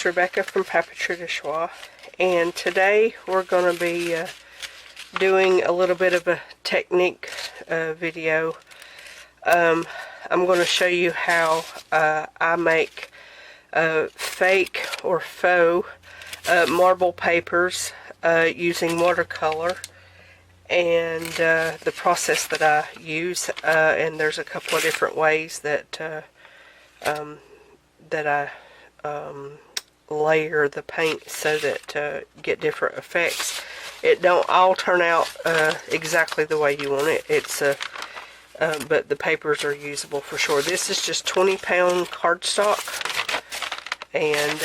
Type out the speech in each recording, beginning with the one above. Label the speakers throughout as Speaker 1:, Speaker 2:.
Speaker 1: is Rebecca from Papeterie de Choix, and today we're going to be doing a little bit of a technique video. I'm going to show you how I make fake or faux marble papers using watercolor, and the process that I use, and there's a couple of different ways that I layer the paint so that get different effects. It don't all turn out exactly the way you want it. But the papers are usable for sure. This is just 20-pound cardstock, and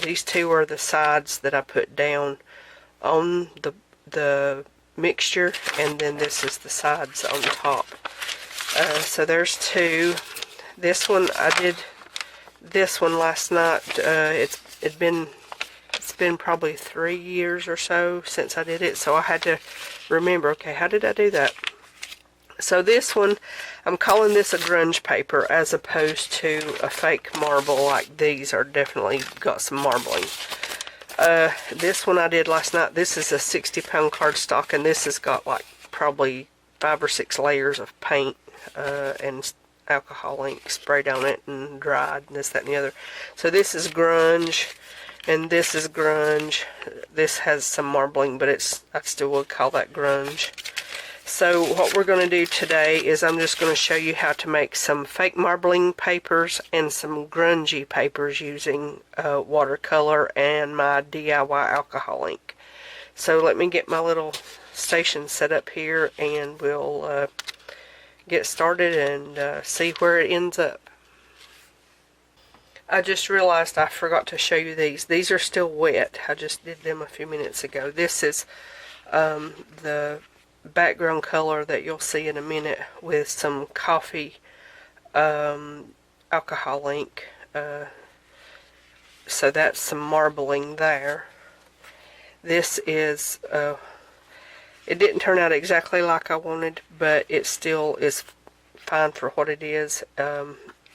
Speaker 1: these two are the sides that I put down on the mixture, and then this is the sides on top. So there's two. This one, I did this one last night. It's been probably 3 years or so since I did it, so I had to remember, okay, how did I do that? So this one, I'm calling this a grunge paper as opposed to a fake marble. Like these are definitely got some marbling. This one I did last night. This is a 60-pound cardstock, and this has got like probably 5 or 6 layers of paint and alcohol ink sprayed on it and dried and this, that, and the other. So this is grunge, and this is grunge. This has some marbling, but I still would call that grunge. So what we're going to do today is I'm just going to show you how to make some fake marbling papers and some grungy papers using watercolor and my DIY alcohol ink. So let me get my little station set up here, and we'll get started and see where it ends up. I just realized I forgot to show you these. These are still wet. I just did them a few minutes ago. This is the background color that you'll see in a minute with some coffee alcohol ink. So that's some marbling there. This is it didn't turn out exactly like I wanted, but it still is fine for what it is.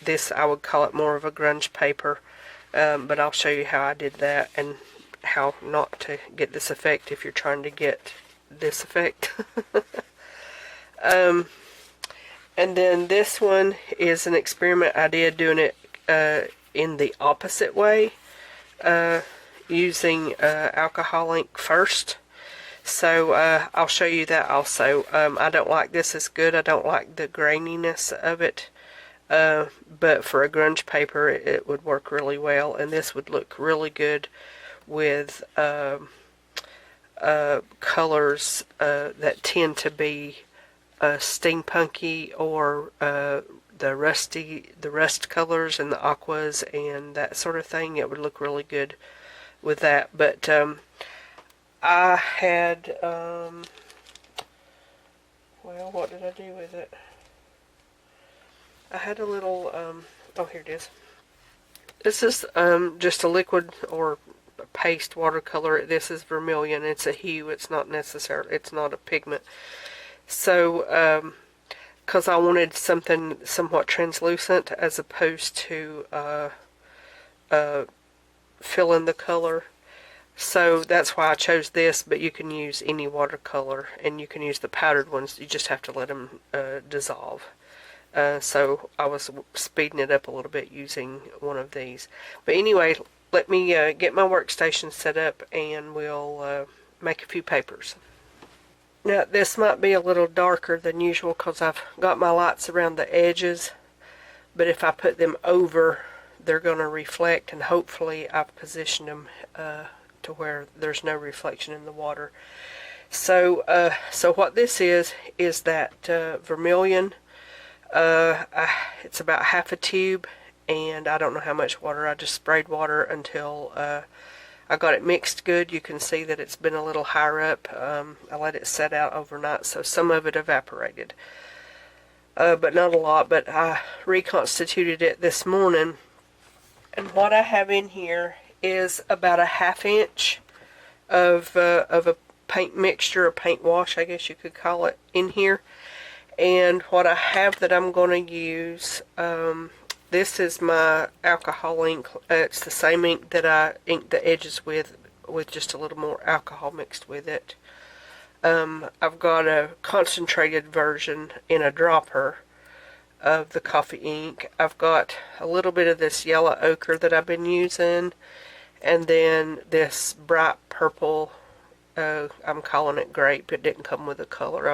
Speaker 1: This, I would call it more of a grunge paper, but I'll show you how I did that and how not to get this effect if you're trying to get this effect. And then this one is an experiment I did doing it in the opposite way, using alcohol ink first. So I'll show you that also. I don't like this as good. I don't like the graininess of it. But for a grunge paper, it would work really well, and this would look really good with colors that tend to be steampunky, or the rust colors and the aquas and that sort of thing. It would look really good with that. But I had well, what did I do with it? I had a little oh, here it is. This is just a liquid or a paste watercolor. This is vermilion. It's a hue. It's not necessarily, it's not a pigment. So because I wanted something somewhat translucent as opposed to fill in the color. So that's why I chose this, but you can use any watercolor, and you can use the powdered ones. You just have to let them dissolve. So I was speeding it up a little bit using one of these. But anyway, let me get my workstation set up, and we'll make a few papers. Now this might be a little darker than usual because I've got my lights around the edges, but if I put them over, they're going to reflect, and hopefully I've positioned them to where there's no reflection in the water. So so what this is that vermilion. It's about half a tube, and I don't know how much water. I just sprayed water until I got it mixed good. You can see that it's been a little higher up. I let it set out overnight, so some of it evaporated, but not a lot. But I reconstituted it this morning, and what I have in here is about a ½ inch of a paint mixture, a paint wash, I guess you could call it, in here. And what I have that I'm going to use this is my alcohol ink. It's the same ink that I inked the edges with just a little more alcohol mixed with it. I've got a concentrated version in a dropper of the coffee ink. I've got a little bit of this yellow ochre that I've been using, and then this bright purple, I'm calling it grape. It didn't come with a color.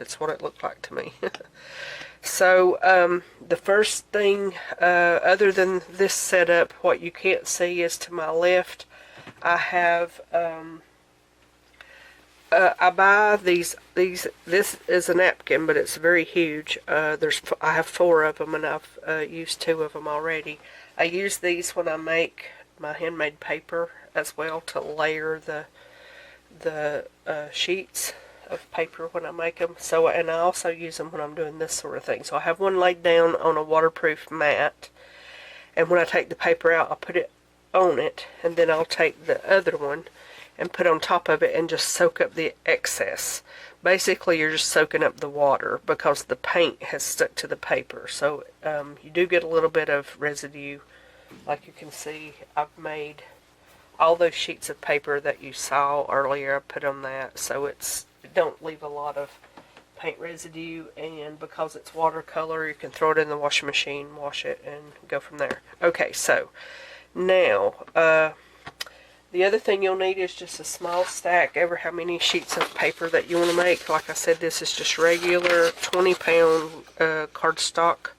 Speaker 1: It's what it looked like to me. So, the first thing, other than this setup, what you can't see is to my left, I have, I buy this is a napkin, but it's very huge. I have 4 of them, and I've used 2 of them already. I use these when I make my handmade paper as well, to layer the sheets of paper when I make them. So, and I also use them when I'm doing this sort of thing. So I have one laid down on a waterproof mat, and when I take the paper out, I'll put it on it, and then I'll take the other one and put on top of it and just soak up the excess. Basically, you're just soaking up the water because the paint has stuck to the paper. So you do get a little bit of residue. Like you can see, I've made all those sheets of paper that you saw earlier. I put on that, so it don't leave a lot of paint residue. And because it's watercolor, you can throw it in the washing machine, wash it, and go from there. Okay, so now the other thing you'll need is just a small stack, ever how many sheets of paper that you want to make. Like I said, this is just regular 20-pound cardstock,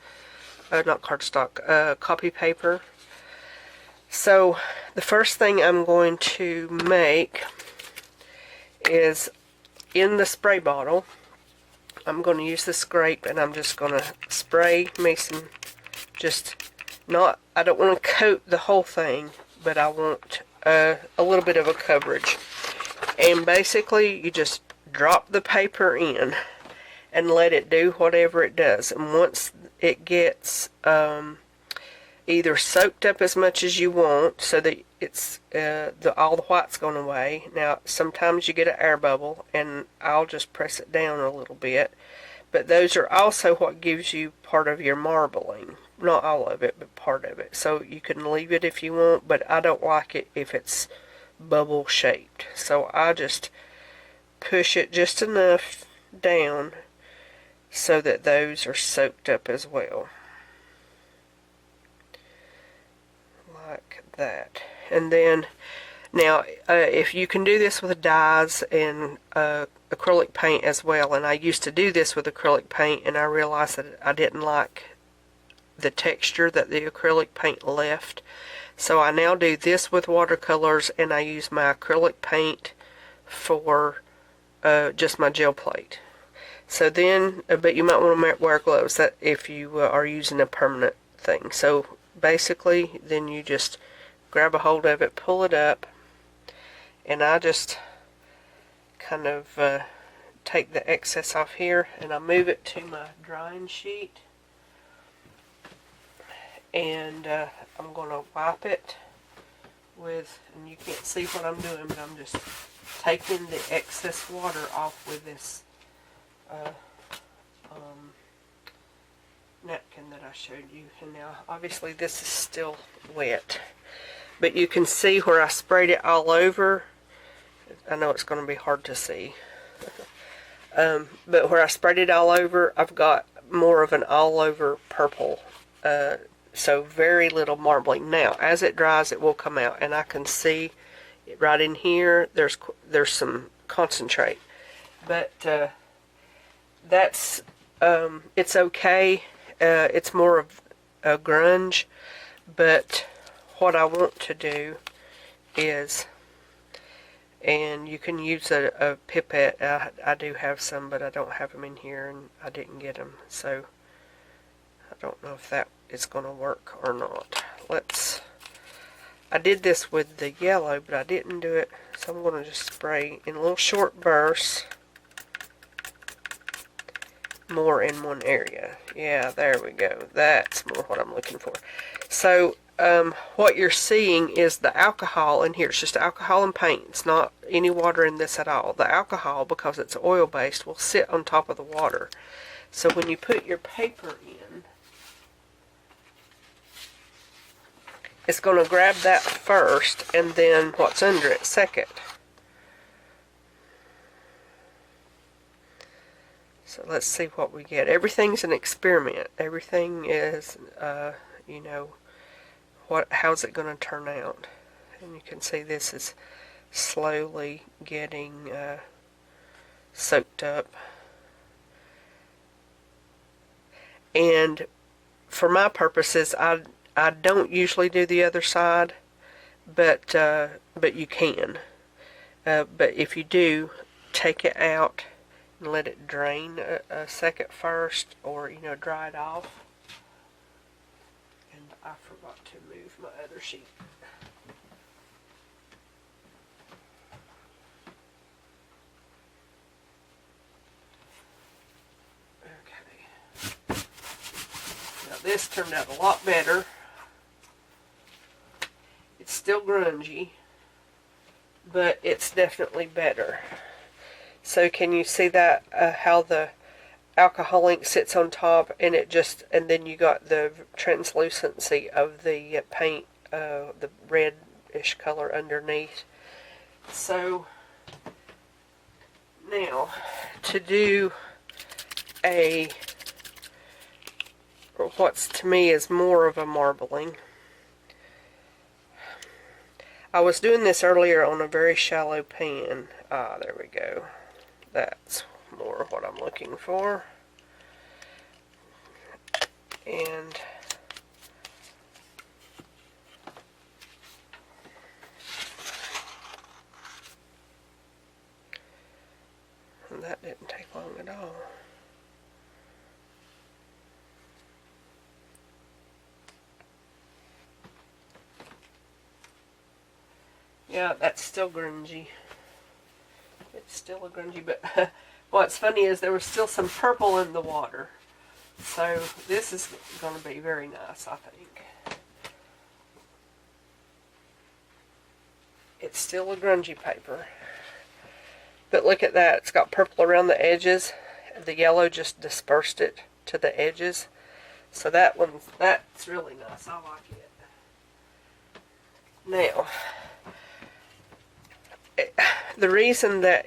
Speaker 1: not cardstock, copy paper. So the first thing I'm going to make is, in the spray bottle, I'm going to use the scrape, and I'm just going to spray me some, I don't want to coat the whole thing, but I want a little bit of a coverage. And basically, you just drop the paper in and let it do whatever it does. And once it gets either soaked up as much as you want, so that it's all the white's gone away. Now, sometimes you get an air bubble, and I'll just press it down a little bit. But those are also what gives you part of your marbling. Not all of it, but part of it. So you can leave it if you want, but I don't like it if it's bubble shaped. So I just push it just enough down so that those are soaked up as well. Like that. And then, now, if you can do this with dyes and acrylic paint as well, and I used to do this with acrylic paint, and I realized that I didn't like the texture that the acrylic paint left. So I now do this with watercolors, and I use my acrylic paint for just my gel plate. So then, but you might want to wear gloves that if you are using a permanent thing. So basically, then you just grab a hold of it, pull it up, and I just kind of take the excess off here, and I move it to my drying sheet. And I'm going to wipe it with, and you can't see what I'm doing, but I'm just taking the excess water off with this napkin that I showed you. And now, obviously, this is still wet, but you can see where I sprayed it all over. I know it's going to be hard to see, but where I sprayed it all over, I've got more of an all-over purple. So very little marbling. Now, as it dries, it will come out, and I can see it right in here. There's some concentrate, but that's it's okay. It's more of a grunge, but what I want to do is, and you can use a pipette. I do have some, but I don't have them in here, and I didn't get them, so I don't know if that is going to work or not. I did this with the yellow, but I didn't do it, so I'm going to just spray in little short bursts, more in one area. Yeah, there we go. That's more what I'm looking for. So what you're seeing is the alcohol in here. It's just alcohol and paint. It's not any water in this at all. The alcohol, because it's oil based, will sit on top of the water. So when you put your paper in, is going to grab that first, and then what's under it second. So let's see what we get. Everything's an experiment. Everything is, you know, how's it going to turn out? And you can see this is slowly getting soaked up. And for my purposes, I don't usually do the other side, but you can. But if you do, take it out and let it drain a second first, or, you know, dry it off. And I forgot to move my other sheet. Okay. Now this turned out a lot better. It's still grungy, but it's definitely better. So can you see that, how the alcohol ink sits on top, and then you got the translucency of the paint, the reddish color underneath. So now to do what's to me is more of a marbling. I was doing this earlier on a very shallow pan. There we go. That's more what I'm looking for. And that didn't take long at all. Yeah, that's still grungy. It's still a grungy, but what's funny is there was still some purple in the water. So this is going to be very nice, I think. It's still a grungy paper. But look at that. It's got purple around the edges. The yellow just dispersed it to the edges. So that's really nice. I like it. Now, the reason that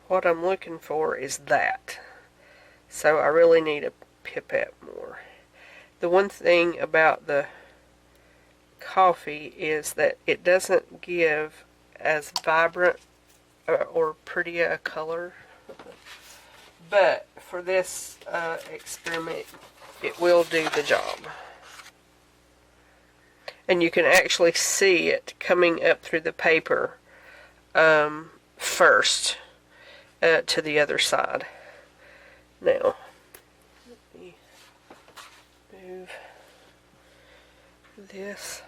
Speaker 1: what I'm looking for is that. So I really need a pipette more. The one thing about the coffee is that it doesn't give as vibrant or pretty a color. But for this experiment, it will do the job. And you can actually see it coming up through the paper first to the other side. Now, let me move this.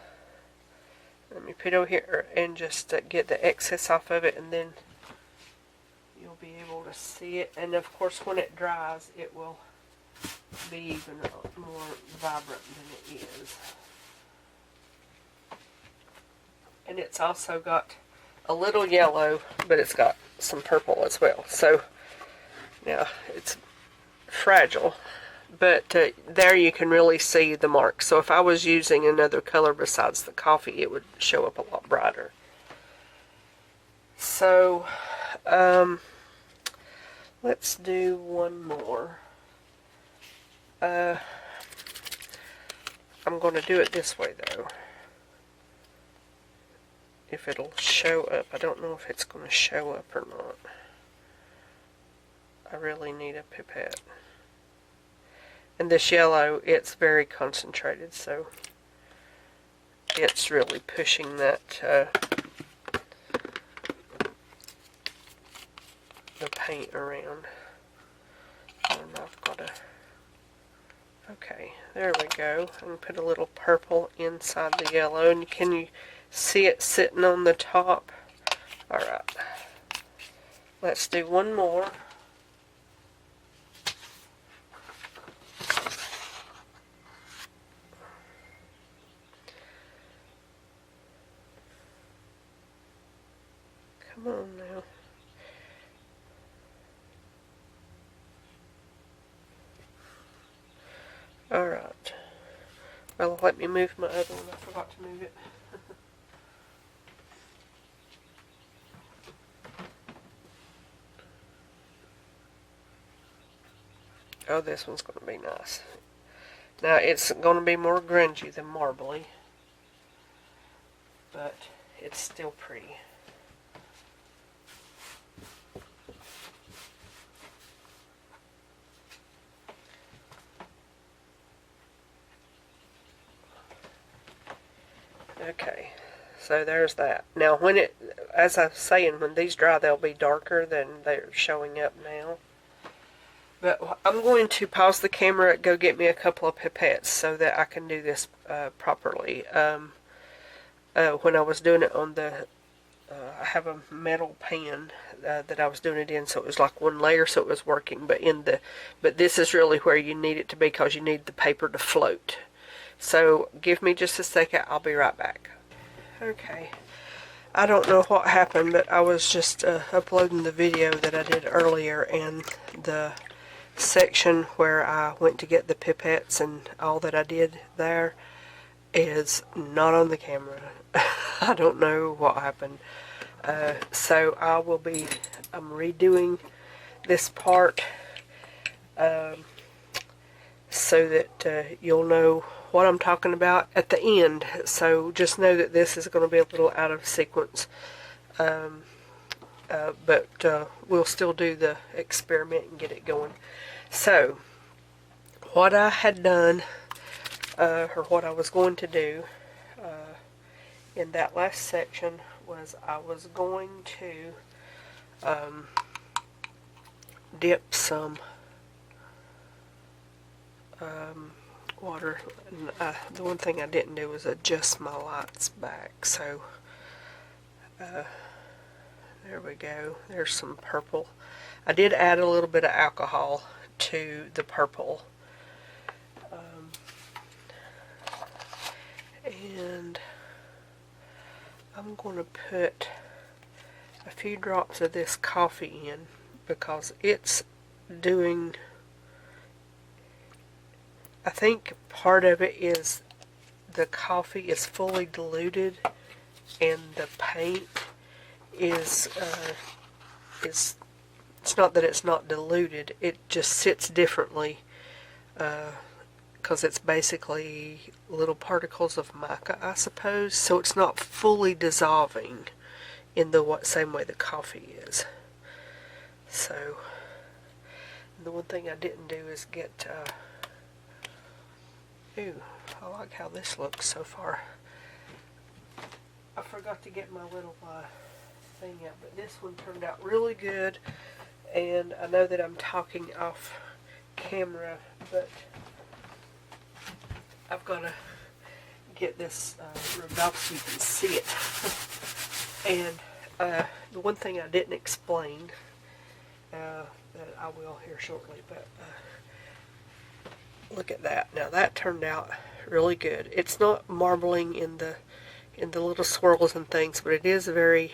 Speaker 1: Let me put it over here and just get the excess off of it, and then you'll be able to see it. And of course, when it dries, it will be even more vibrant than it is. And it's also got a little yellow, but it's got some purple as well. So, yeah, it's fragile. But there you can really see the marks. So if I was using another color besides the coffee, it would show up a lot brighter. So, let's do one more. I'm going to do it this way, though. If it'll show up. I don't know if it's going to show up or not. I really need a pipette. And this yellow, it's very concentrated, so it's really pushing that the paint around. And I've got to... Okay, there we go. I'm going to put a little purple inside the yellow, and can you see it sitting on the top? Alright. Let's do one more. Come on now. Well, let me move my other one. I forgot to move it. Oh, this one's going to be nice. Now, it's going to be more grungy than marbly, but it's still pretty. Okay, so there's that. Now, as I was saying, when these dry, they'll be darker than they're showing up now. But I'm going to pause the camera, go get me a couple of pipettes so that I can do this properly. When I was doing it on the, I have a metal pan that I was doing it in, so it was like one layer, so it was working. But this is really where you need it to be because you need the paper to float. So give me just a second, I'll be right back. Okay, I don't know what happened, but I was just uploading the video that I did earlier, and the section where I went to get the pipettes and all that I did there is not on the camera. I don't know what happened. So I'm redoing this part so that you'll know what I'm talking about at the end. So just know that this is going to be a little out of sequence. But we'll still do the experiment and get it going. So, what I had done, or what I was going to do in that last section was I was going to dip some water. The one thing I didn't do was adjust my lights back, so there we go. There's some purple. I did add a little bit of alcohol to the purple. And I'm going to put a few drops of this coffee in because it's doing, I think part of it is the coffee is fully diluted and the paint is it's not that it's not diluted, it just sits differently because it's basically little particles of mica, I suppose, so it's not fully dissolving in the same way the coffee is. So the one thing I didn't do is get ooh, I like how this looks so far. I forgot to get my little thing out, but this one turned out really good, and I know that I'm talking off camera, but I've got to get this rubbed off so you can see it. And the one thing I didn't explain that I will here shortly, but look at that. Now that turned out really good. It's not marbling in the little swirls and things, but it is very,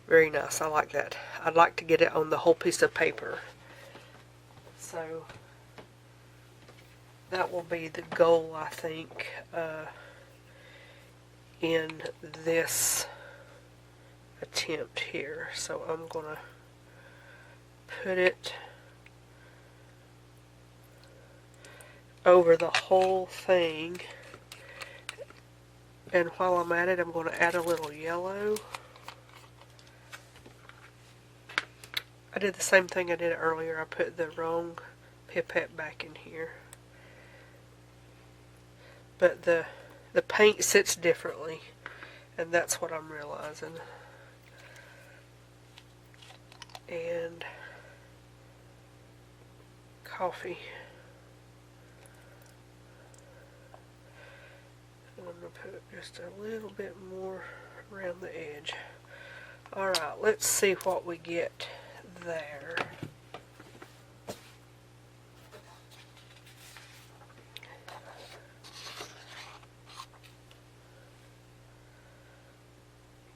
Speaker 1: very nice. I like that. I'd like to get it on the whole piece of paper. So that will be the goal, I think, in this attempt here. So I'm going to put it over the whole thing, and while I'm at it, I'm going to add a little yellow. I did the same thing I did earlier. I put the wrong pipette back in here, but the paint sits differently, and that's what I'm realizing. And coffee. And I'm going to put just a little bit more around the edge. Alright, let's see what we get there. You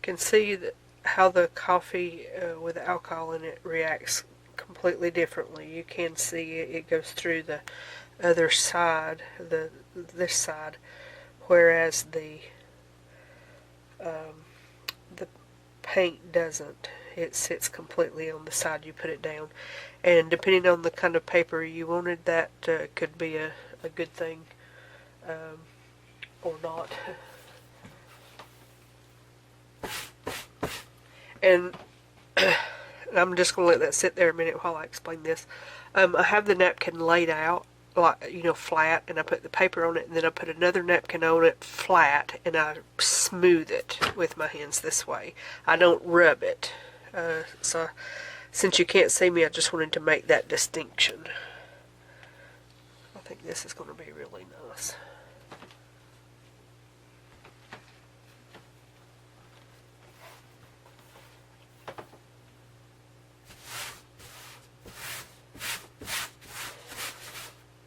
Speaker 1: can see that how the coffee with alcohol in it reacts completely differently. You can see it goes through the other side, this side, whereas the paint doesn't. It sits completely on the side you put it down. And depending on the kind of paper you wanted, that could be a good thing or not. And I'm just going to let that sit there a minute while I explain this. I have the napkin laid out, like, you know, flat, and I put the paper on it, and then I put another napkin on it flat, and I smooth it with my hands this way. I don't rub it. So since you can't see me, I just wanted to make that distinction. I think this is going to be really nice.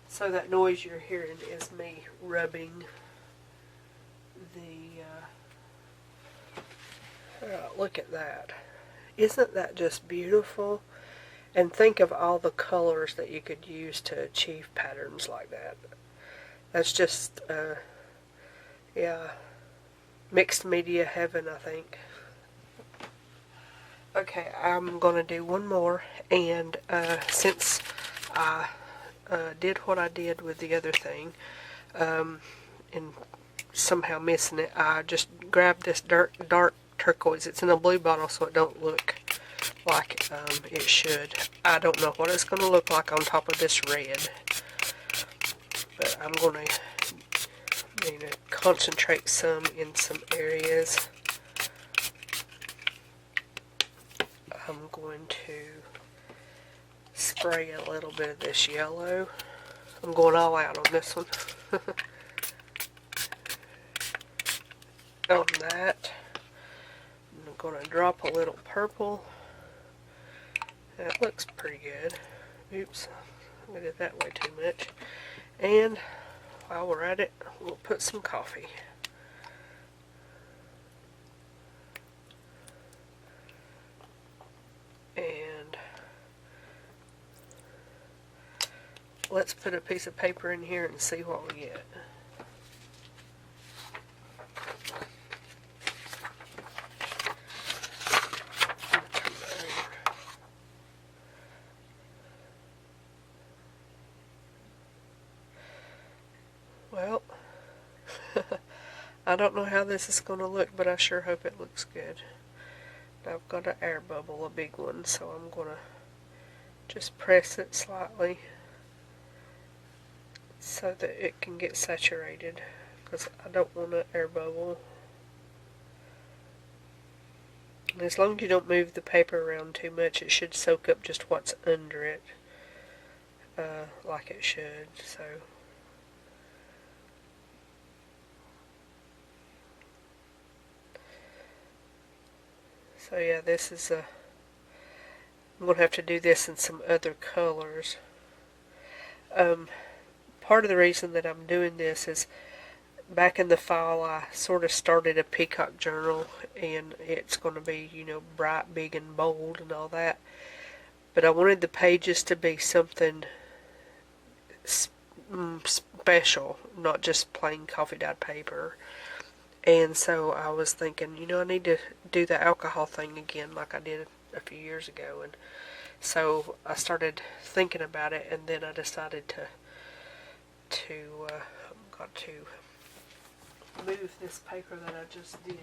Speaker 1: So that noise you're hearing is me rubbing the, look at that. Isn't that just beautiful? And think of all the colors that you could use to achieve patterns like that. That's just, yeah, mixed media heaven, I think. Okay, I'm going to do one more, and since I did what I did with the other thing, and somehow missing it, I just grabbed this dark turquoise. It's in a blue bottle, so it don't look like it should. I don't know what it's going to look like on top of this red, but I'm going to concentrate some in some areas. I'm going to spray a little bit of this yellow. I'm going all out on this one. On that, I'm going to drop a little purple. That looks pretty good. Oops, I did that way too much. And while we're at it, we'll put some coffee. And let's put a piece of paper in here and see what we get. Well, I don't know how this is going to look, but I sure hope it looks good. I've got an air bubble, a big one, so I'm going to just press it slightly so that it can get saturated, because I don't want an air bubble. And as long as you don't move the paper around too much, it should soak up just what's under it, like it should. So yeah, this is I'm going to have to do this in some other colors. Part of the reason that I'm doing this is back in the fall I sort of started a peacock journal, and it's going to be, you know, bright, big, and bold and all that. But I wanted the pages to be something special, not just plain coffee dyed paper. And so I was thinking, you know, I need to do the alcohol thing again like I did a few years ago. And so I started thinking about it, and then I decided I've got to move this paper that I just did.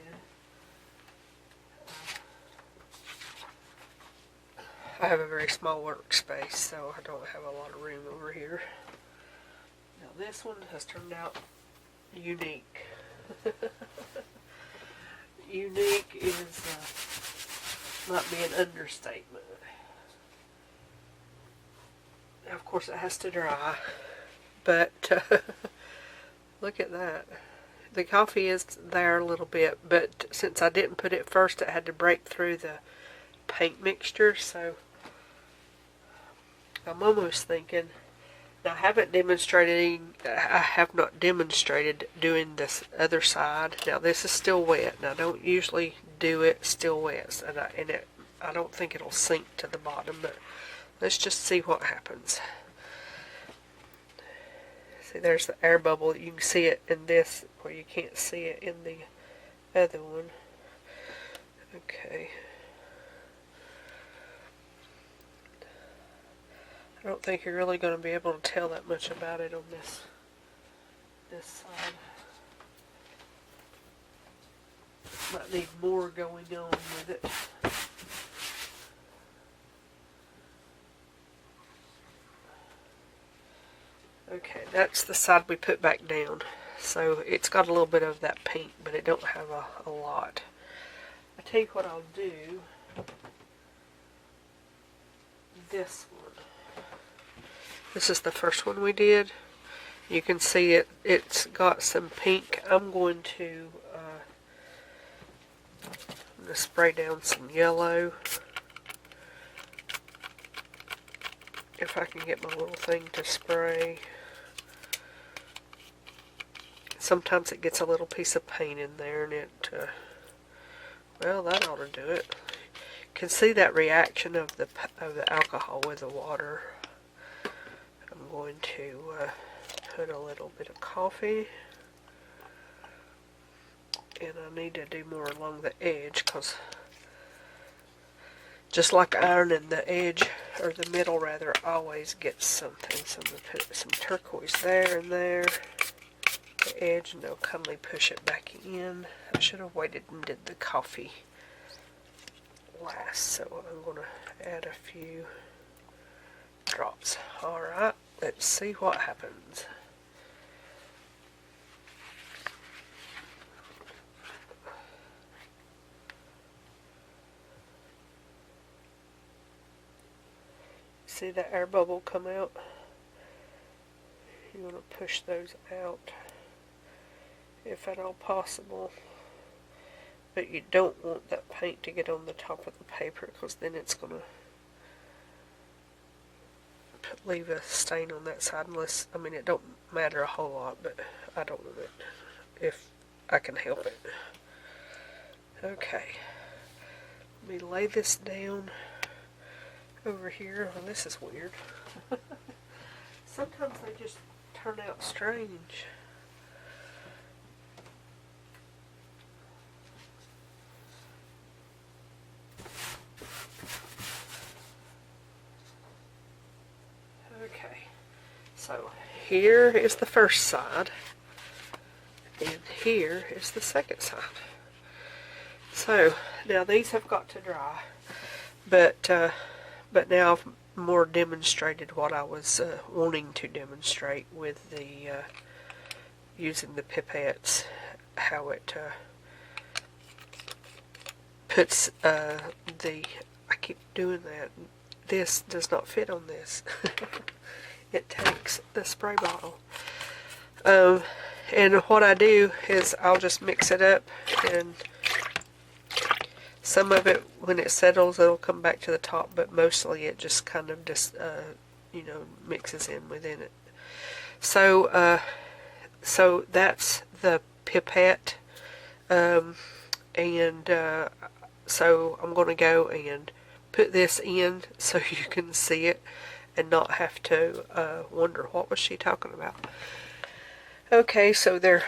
Speaker 1: I have a very small workspace, so I don't have a lot of room over here. Now this one has turned out unique. Unique is might be an understatement. Now, of course, it has to dry, but look at that. The coffee is there a little bit, but since I didn't put it first, it had to break through the paint mixture, so I'm almost thinking. Now, I have not demonstrated doing this other side. Now, this is still wet, and I don't usually do it still wet, and I don't think it'll sink to the bottom, but let's just see what happens. See, there's the air bubble. You can see it in this where you can't see it in the other one. Okay. I don't think you're really going to be able to tell that much about it on this side. Might need more going on with it. Okay, that's the side we put back down. So it's got a little bit of that pink, but it don't have a lot. I tell you what I'll do. This one. This is the first one we did. You can see it's got some pink. I'm going to spray down some yellow. If I can get my little thing to spray. Sometimes it gets a little piece of paint in there and it, well, that ought to do it. You can see that reaction of the alcohol with the water. I'm going to put a little bit of coffee. And I need to do more along the edge because just like ironing, the edge, or the middle rather, always gets something. So I'm going to put some turquoise there and there. The edge, and they'll kindly push it back in. I should have waited and did the coffee last, so I'm going to add a few drops. Alright, let's see what happens. See that air bubble come out? You want to push those out if at all possible, but you don't want that paint to get on the top of the paper because then it's going to leave a stain on that side. Unless, I mean, it don't matter a whole lot, but I don't want it if I can help it. Okay, let me lay this down over here. Well, this is weird. Sometimes they just turn out strange. Okay, so here is the first side, and here is the second side. So now these have got to dry, but now I've more demonstrated what I was wanting to demonstrate with the using the pipettes, how it puts I keep doing that. This does not fit on this. It takes the spray bottle. And what I do is I'll just mix it up, and some of it, when it settles, it'll come back to the top, but mostly it just kind of just, mixes in within it. So, so that's the pipette, so I'm going to go and put this in so you can see it and not have to wonder what was she talking about. Okay, so they're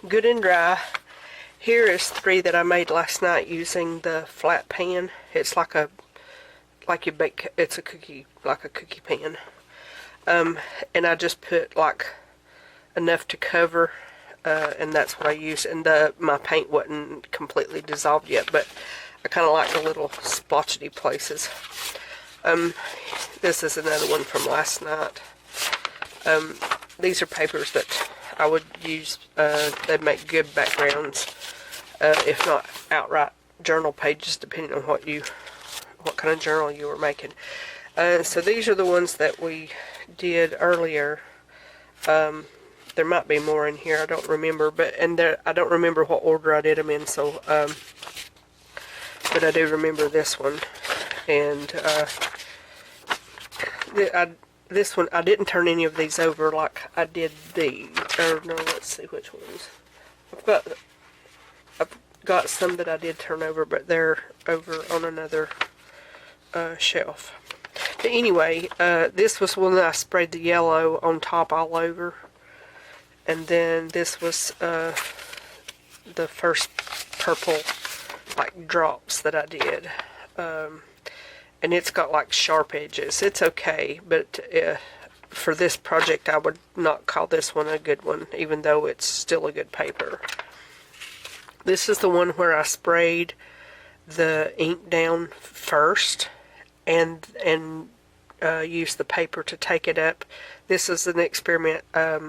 Speaker 1: good and dry. Here is 3 that I made last night using the flat pan. It's like you bake. It's a cookie, like a cookie pan. And I just put like enough to cover, and that's what I used. And my paint wasn't completely dissolved yet, but I kind of like the little splotchy places. This is another one from last night. These are papers that I would use. They make good backgrounds, if not outright journal pages, depending on what kind of journal you were making. So these are the ones that we did earlier. There might be more in here. I don't remember, I don't remember what order I did them in. So, but I do remember this one, and this one, I didn't turn any of these over like I did these. Or no, let's see which ones. I've got some that I did turn over, but they're over on another shelf. But anyway, this was one that I sprayed the yellow on top all over. And then this was the first purple like drops that I did. And it's got like sharp edges. It's okay, but for this project I would not call this one a good one, even though it's still a good paper. This is the one where I sprayed the ink down first and used the paper to take it up. This is an experiment I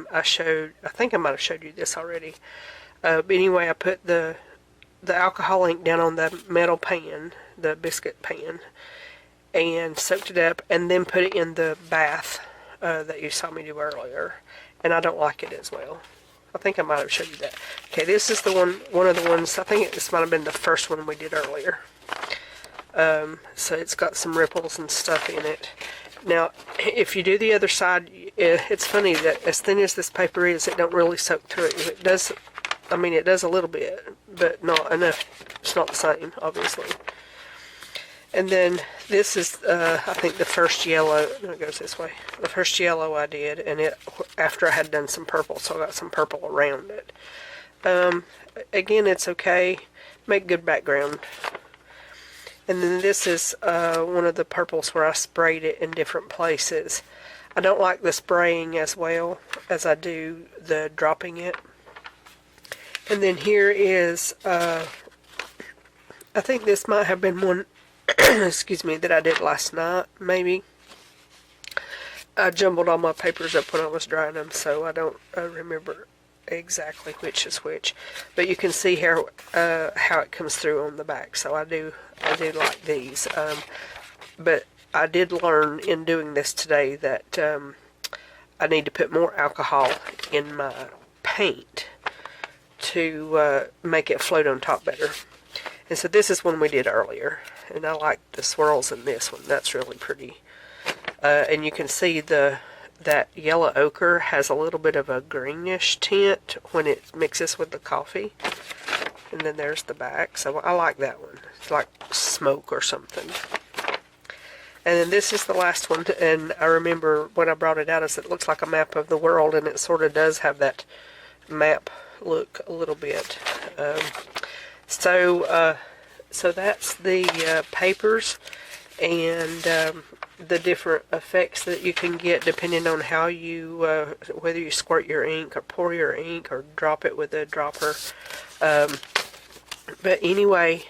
Speaker 1: think I might have showed you this already. But anyway, I put the alcohol ink down on the metal pan, the biscuit pan, and soaked it up, and then put it in the bath that you saw me do earlier. And I don't like it as well. I think I might have showed you that. Okay, this is the one of the ones, I think this might have been the first one we did earlier. So it's got some ripples and stuff in it. Now, if you do the other side, it's funny that as thin as this paper is, it don't really soak through it. It does, I mean, it does a little bit, but not enough. It's not the same, obviously. And then this is, I think the first yellow, no, it goes this way. The first yellow I did, and it after I had done some purple, so I got some purple around it. Again, it's okay. Make good background. And then this is one of the purples where I sprayed it in different places. I don't like the spraying as well as I do the dropping it. And then here is, I think this might have been one, excuse me, that I did last night, maybe. I jumbled all my papers up when I was drying them, so I don't remember exactly which is which. But you can see how it comes through on the back, so I do like these. But I did learn in doing this today that I need to put more alcohol in my paint to make it float on top better. And so this is one we did earlier, and I like the swirls in this one. That's really pretty. And you can see that yellow ochre has a little bit of a greenish tint when it mixes with the coffee. And then there's the back, so I like that one. It's like smoke or something. And then this is the last one, and I remember when I brought it out, it looks like a map of the world, and it sort of does have that map look a little bit. So that's the papers and the different effects that you can get depending on how you, whether you squirt your ink or pour your ink or drop it with a dropper. But anyway,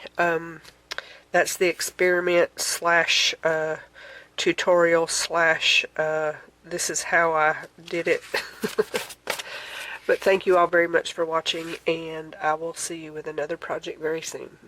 Speaker 1: that's the experiment slash tutorial slash this is how I did it. But thank you all very much for watching, and I will see you with another project very soon.